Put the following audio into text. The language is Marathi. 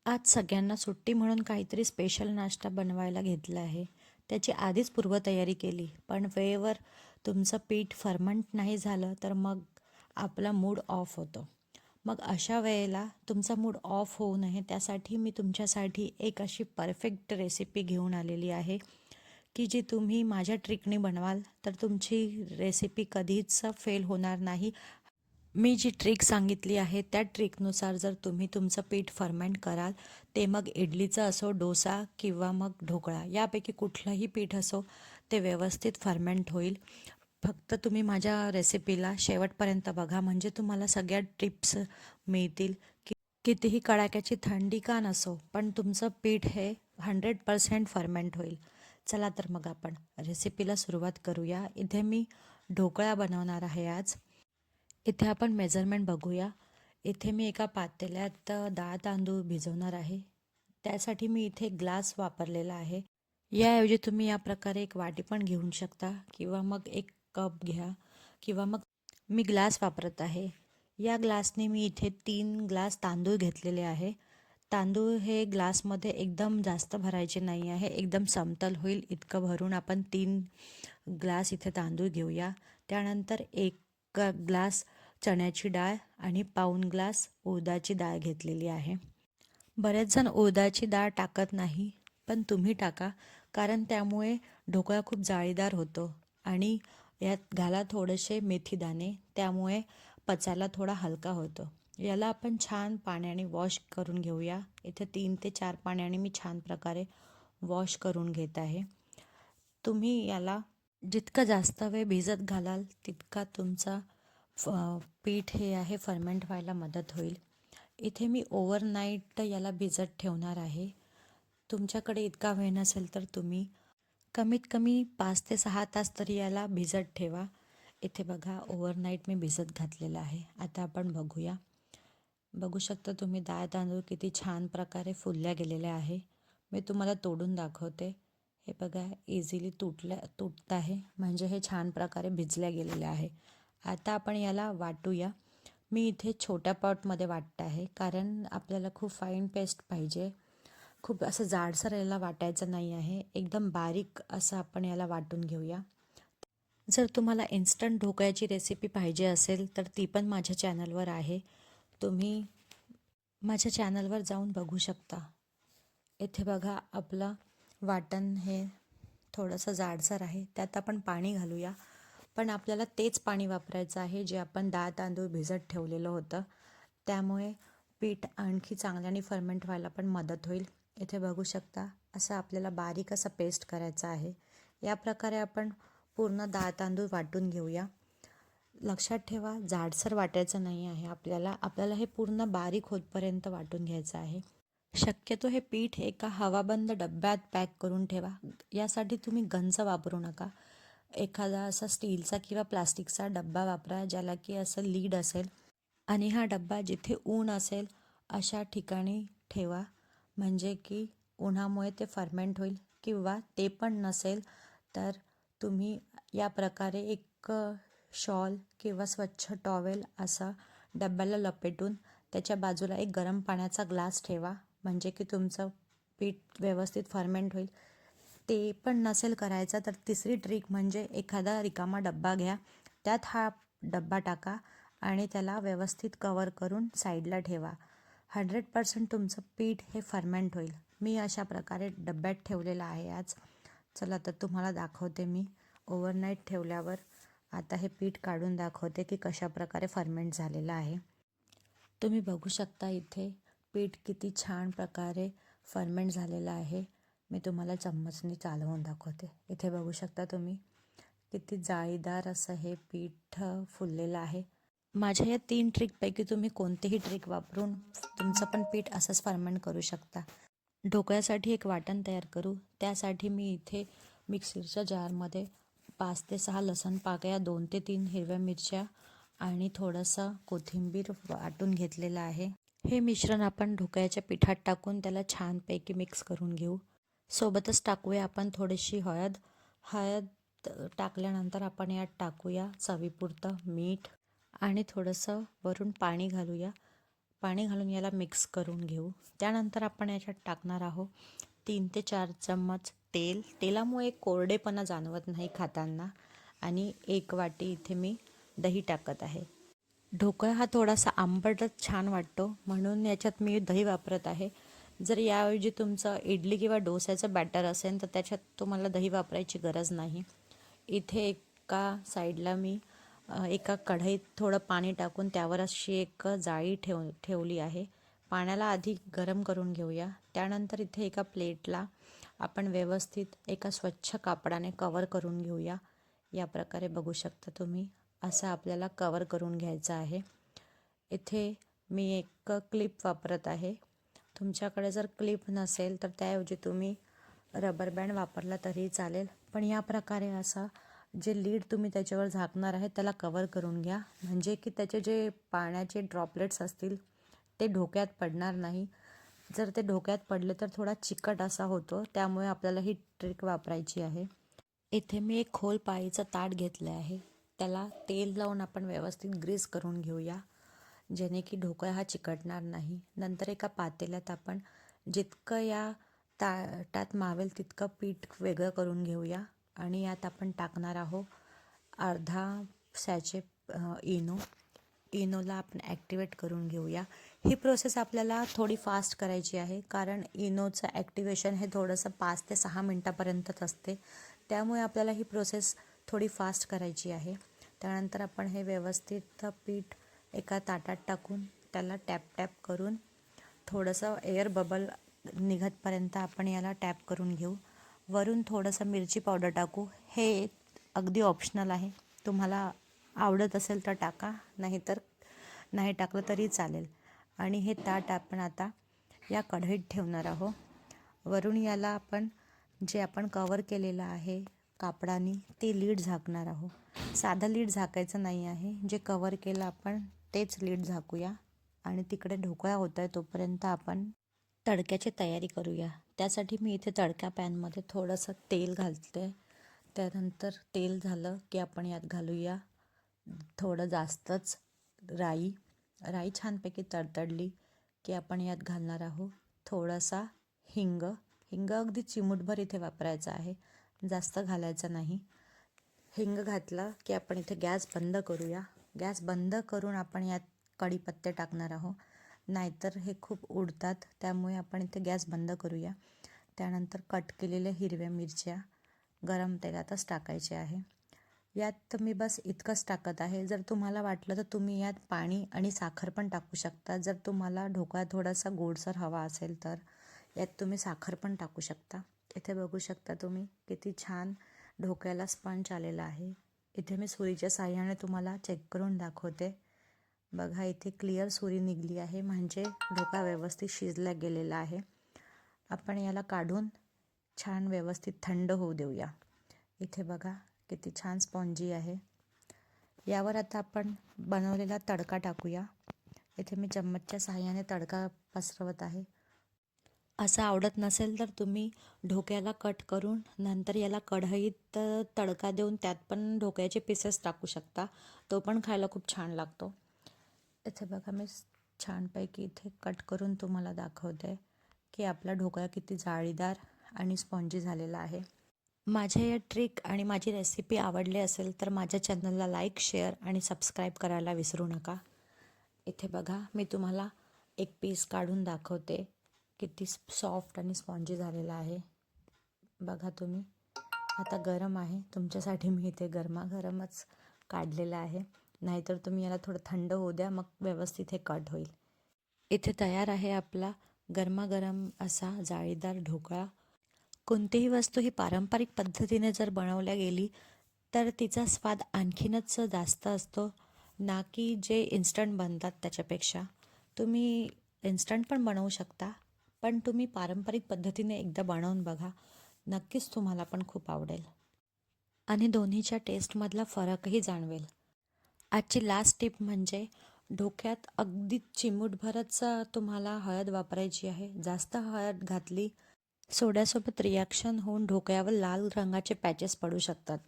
आज सगळ्यांना सुट्टी म्हणून काहीतरी स्पेशल नाश्ता बनवायला घेतला आहे. त्याची आधीच पूर्वतयारी केली, पण वेळेवर तुमचं पीठ फर्मंट नाही झालं तर मग आपला मूड ऑफ होतो. मग अशा वेळेला तुमचा मूड ऑफ होऊ नये त्यासाठी मी तुमच्यासाठी एक अशी परफेक्ट रेसिपी घेऊन आलेली आहे, की जी तुम्ही माझ्या ट्रिकने बनवाल तर तुमची रेसिपी कधीच फेल होणार नाही. मी जी ट्रिक सांगितली आहे त्या ट्रिकनुसार जर तुम्ही तुमचं पीठ फर्मेंट कराल, ते मग इडलीचं असो, डोसा किंवा मग ढोकळा यापैकी कुठलंही पीठ असो, ते व्यवस्थित फर्मेंट होईल. फक्त तुम्ही माझ्या रेसिपीला शेवटपर्यंत बघा, म्हणजे तुम्हाला सगळ्या टिप्स मिळतील. कितीही कडाक्याची थंडी का नसो, पण तुमचं पीठ हे 100% फर्मेंट होईल. चला तर मग आपण रेसिपीला सुरुवात करूया. इथे मी ढोकळा बनवणार आहे आज. इथे आपण मेजरमेंट बघूया. इथे मी एका पातेल्यात डाळ तांदूळ भिजवणार आहे. त्यासाठी मी इथे ग्लास वापरलेला आहे. याऐवजी तुम्ही या प्रकारे एक वाटी पण घेऊ शकता किंवा मग एक कप घ्या किंवा मग मी ग्लास वापरत आहे. या ग्लासने मी इथे 3 ग्लास तांदूळ घेतलेले आहे. तांदूळ हे ग्लासमध्ये एकदम जास्त भरायचे नाही आहे, एकदम समतल होईल इतकं भरून आपण 3 ग्लास इथे तांदूळ घेऊया. त्यानंतर 1 ग्लास चण्याची डाळ आणि पाऊण ग्लास उडदाची डाळ घेतलेली आहे. बरेच जण उडदाची डाळ टाकत नाही, पण तुम्ही टाका, कारण त्यामुळे ढोकळा खूप जाळीदार होतो. आणि यात घाला थोडेसे मेथीदाणे, त्यामुळे पचायला थोडा हलका होतो. याला आपण छान पाण्याने वॉश करून घेऊया. इथे 3 ते 4 पाण्याने मी छान प्रकारे वॉश करून घेत आहे. तुम्ही याला जितकं जास्त वेळ भिजत घालाल तितका तुमचा फ पीठ हे आहे फर्मेंट व्हायला मदत होईल. इथे मी ओव्हरनाईट याला भिजत ठेवणार आहे. तुमच्याकडे इतका वेळ नसेल तर तुम्ही कमीत कमी 5 ते 6 तास तरी याला भिजत ठेवा. इथे बघा ओव्हरनाईट मी भिजत घातलेलं आहे. आता आपण बघूया. बघू शकता तुम्ही डाळ तांदूळ किती छान प्रकारे फुलल्या गेलेल्या आहे. मी तुम्हाला तोडून दाखवते. हे बघा इझिली तुटत आहे, म्हणजे हे छान प्रकारे भिजल्या गेलेले आहे. आता आपण याला वाटूया. मी इथे छोट्या पॉटमध्ये वाटत आहे, कारण आपल्याला खूप फाईन पेस्ट पाहिजे. खूप असं जाडसर याला वाटायचं नाही आहे, एकदम बारीक असं आपण याला वाटून घेऊया. जर तुम्हाला इन्स्टंट ढोकळ्याची रेसिपी पाहिजे असेल तर ती पण माझ्या चॅनलवर आहे. तुम्ही माझ्या चॅनलवर जाऊन बघू शकता. इथे बघा आपलं वाटण हे थोडंसं जाडसर आहे. त्यात आपण पाणी घालूया, पण आपल्याला तेच पाणी वापरायचं आहे जे आपण डाळ तांदूळ भिजत ठेवलेलं होतं. त्यामुळे पीठ आणखी चांगल्याने फर्मेंट व्हायला पण मदत होईल. इथे बघू शकता असं आपल्याला बारीक असं पेस्ट करायचं आहे. या प्रकारे आपण पूर्ण डाळ तांदूळ वाटून घेऊया. लक्षात ठेवा, जाडसर वाटायचं नाही आहे आपल्याला हे पूर्ण बारीक होतपर्यंत वाटून घ्यायचं आहे. शक्यतो हे पीठ एका हवाबंद डब्यात पॅक करून ठेवा. यासाठी तुम्ही गंज वापरू नका. एखादा असा स्टीलचा किंवा प्लास्टिकचा डब्बा वापरा, ज्याला की असं लीड असेल, आणि हा डब्बा जिथे ऊन असेल अशा ठिकाणी ठेवा, म्हणजे की उन्हामुळे ते फर्मेंट होईल. किंवा ते पण नसेल तर तुम्ही या प्रकारे एक शॉल किंवा स्वच्छ टॉवेल असा डब्याला लपेटून त्याच्या बाजूला एक गरम पाण्याचा ग्लास ठेवा, म्हणजे की तुमचं पीठ व्यवस्थित फर्मेंट होईल. ते पण नसेल करायचं तर तिसरी ट्रिक म्हणजे एखादा रिकामा डब्बा घ्या, त्यात हा डब्बा टाका आणि त्याला व्यवस्थित कवर करून साईडला ठेवा. 100% तुमचं पीठ हे फर्मेंट होईल. मी अशा प्रकारे डब्यात ठेवलेलं आहे आज. चला तर तुम्हाला दाखवते मी ओव्हरनाईट ठेवल्यावर. आता हे पीठ काढून दाखवते की कशा प्रकारे फर्मेंट झालेलं आहे. तुम्ही बघू शकता इथे पीठ किती छान प्रकारे फर्मेंट झालेलं आहे. मी तुम्हाला चम्मचने चालवून दाखवते. इथे बघू शकता तुम्ही किती जाळीदार असं हे पीठ फुललेलं आहे. माझ्या या 3 ट्रिकपैकी तुम्ही कोणतीही ट्रिक वापरून तुमचं पण पीठ असंच फर्मेंट करू शकता. ढोकळ्यासाठी एक वाटण तयार करू. त्यासाठी मी इथे मिक्सरच्या जारमध्ये 5 ते 6 लसूण पाकळ्या, 2 ते 3 हिरव्या मिरच्या आणि थोडंसं कोथिंबीर वाटून घेतलेलं आहे. हे मिश्रण आपण ढोकळ्याच्या पिठात टाकून त्याला छानपैकी मिक्स करून घेऊ. सोबतच टाकूया आपण थोडीशी हळद. हळद टाकल्यानंतर आपण यात टाकूया चवीपुरतं मीठ आणि थोडंसं वरून पाणी घालूया. पाणी घालून याला मिक्स करून घेऊ. त्यानंतर आपण याच्यात टाकणार आहोत 3 ते 4 चम्मच तेल. तेलामुळे कोरडेपणा जाणवत नाही खाताना. आणि 1 वाटी इथे मी दही टाकत आहे. ढोकळा हा थोडासा आंबटच छान वाटतो, म्हणून याच्यात मी दही वापरत आहे. जर याऐवजी तुमचं इडली किंवा डोस्याचं बॅटर असेल तर त्याच्यात तुम्हाला दही वापरायची गरज नाही. इथे एका साईडला मी एका कढईत थोडं पाणी टाकून त्यावर अशी एक जाळी ठेवली आहे. पाण्याला आधी गरम करून घेऊया. त्यानंतर इथे एका प्लेटला आपण व्यवस्थित एका स्वच्छ कापडाने कवर करून घेऊया. या प्रकारे बघू शकता तुम्ही, असं आपल्याला कवर करून घ्यायचं आहे. इथे मी एक क्लिप वापरत आहे. तुमच्याकडे जर क्लिप नसेल तर त्याऐवजी तुम्ही रबर बँड वापरला तरी चालेल. पण या प्रकारे असा जे लीड तुम्ही त्याच्यावर झाकणार आहे त्याला कवर करून घ्या, म्हणजे की त्याचे जे पाण्याचे ड्रॉपलेट्स असतील ते ढोक्यात पडणार नाही. जर ते ढोक्यात पडले तर थोडा चिकट असा होतो, त्यामुळे आपल्याला ही ट्रिक वापरायची आहे. इथे मी एक खोल पाळीचं ताट घेतलं आहे. त्याला तेल लावून आपण व्यवस्थित ग्रीस करून घेऊया, जेणे की ढोकळा हा चिकटणार नाही. नंतर एका पातेल्यात आपण जितकं या ताटात मावेल तितकं पीठ वेगळं करून घेऊया. आणि यात आपण टाकणार आहोत अर्धा सॅचे इनोला आपण ॲक्टिवेट करून घेऊया. ही प्रोसेस आपल्याला थोडी फास्ट करायची आहे, कारण इनोचं ॲक्टिवेशन हे थोडंसं 5 ते 6 मिनटापर्यंतच असते. त्यामुळे आपल्याला ही प्रोसेस थोडी फास्ट करायची आहे. त्यानंतर आपण हे व्यवस्थित पीठ एका ताटात टाकून त्याला टॅप करून थोडंसं एअर बबल निघतपर्यंत आपण याला टॅप करून घेऊ. वरून थोडंसं मिरची पावडर टाकू. हे अगदी ऑप्शनल आहे, तुम्हाला आवडत असेल तर टाका, नाहीतर नाही टाकलं तरी चालेल. आणि हे ताट आपण आता या कढईत ठेवणार आहोत. वरून याला आपण जे आपण कवर केलेलं आहे कापडाने ते लीड झाकणार आहोत. साधं लीड झाकायचं नाही आहे, जे कवर केलं आपण तेच लीड झाकूया. आणि तिकडे ढोकळा होत आहे तोपर्यंत आपण तडक्याची तयारी करूया. त्यासाठी मी इथे तडका पॅनमध्ये थोडंसं तेल घालते. त्यानंतर तेल झालं की आपण यात घालूया थोडं जास्तच राई. राई छानपैकी तडतडली की आपण यात घालणार आहोत थोडासा हिंग. हिंग अगदी चिमूटभर इथे वापरायचा आहे, जास्त घालायचं नाही. हिंग घातला की आपण इथे गॅस बंद करूया. गॅस बंद करून आपण यात कढीपत्ते टाकणार आहोत, नाहीतर हे खूप उडतात. त्यामुळे आपण इथे गॅस बंद करूया. त्यानंतर कट केलेल्या हिरव्या मिरच्या गरम तेलातच टाकायचे आहे. यात मी बस इतकंच टाकत आहे. जर तुम्हाला वाटलं तर तुम्ही यात पाणी आणि साखर पण टाकू शकता. जर तुम्हाला ढोकळा थोडासा गोडसर हवा असेल तर यात तुम्ही साखर पण टाकू शकता. इथे बघू शकता तुम्ही किती छान ढोकळ्याला स्पंज आलेला आहे. इथे मी सुरीच्या साहाय्याने तुम्हाला चेक करून दाखवते. बघा, इथे क्लिअर सुरी निघली आहे, म्हणजे ढोकळा व्यवस्थित शिजला गेलेला आहे. आपण याला काढून छान व्यवस्थित थंड होऊ देऊया. इथे बघा किती छान स्पॉन्जी आहे. यावर आता आपण बनवलेला तडका टाकूया. इथे मी चम्मचच्या साहाय्याने तडका पसरवत आहे. असं आवडत नसेल तर तुम्ही ढोक्याला कट करून नंतर याला कढईत तडका देऊन त्यात पण ढोक्याचे पीसेस टाकू शकता. तो पण खायला खूप छान लागतो. इथे बघा मी छानपैकी इथे कट करून तुम्हाला दाखवते की आपला ढोकळा किती जाळीदार आणि स्पॉन्जी झालेला आहे. माझ्या या ट्रिक आणि माझी रेसिपी आवडली असेल तर माझ्या चॅनलला लाईक, शेअर आणि सबस्क्राईब करायला विसरू नका. इथे बघा मी तुम्हाला एक पीस काढून दाखवते, किती सॉफ्ट आणि स्पॉन्जी झालेला आहे. बघा तुम्ही, आता गरम आहे, तुमच्यासाठी मी इथे गरमागरमच काढलेलं आहे. नाहीतर तुम्ही याला थोडं थंड होऊ द्या, मग व्यवस्थित हे कट होईल. इथे तयार आहे आपला गरमागरम असा जाळीदार ढोकळा. कोणतीही वस्तू ही पारंपरिक पद्धतीने जर बनवल्या गेली तर तिचा स्वाद आणखीनच जास्त असतो, ना की जे इन्स्टंट बनतात त्याच्यापेक्षा. तुम्ही इन्स्टंट पण बनवू शकता, पण तुम्ही पारंपरिक पद्धतीने एकदा बनवून बघा, नक्कीच तुम्हाला पण खूप आवडेल आणि दोन्हीच्या टेस्टमधला फरकही जाणवेल. आजची लास्ट टिप म्हणजे ढोक्यात अगदी चिमूटभरच तुम्हाला हळद वापरायची आहे. जास्त हळद घातली सोड्यासोबत रिॲक्शन होऊन ढोकळ्यावर लाल रंगाचे पॅचेस पडू शकतात.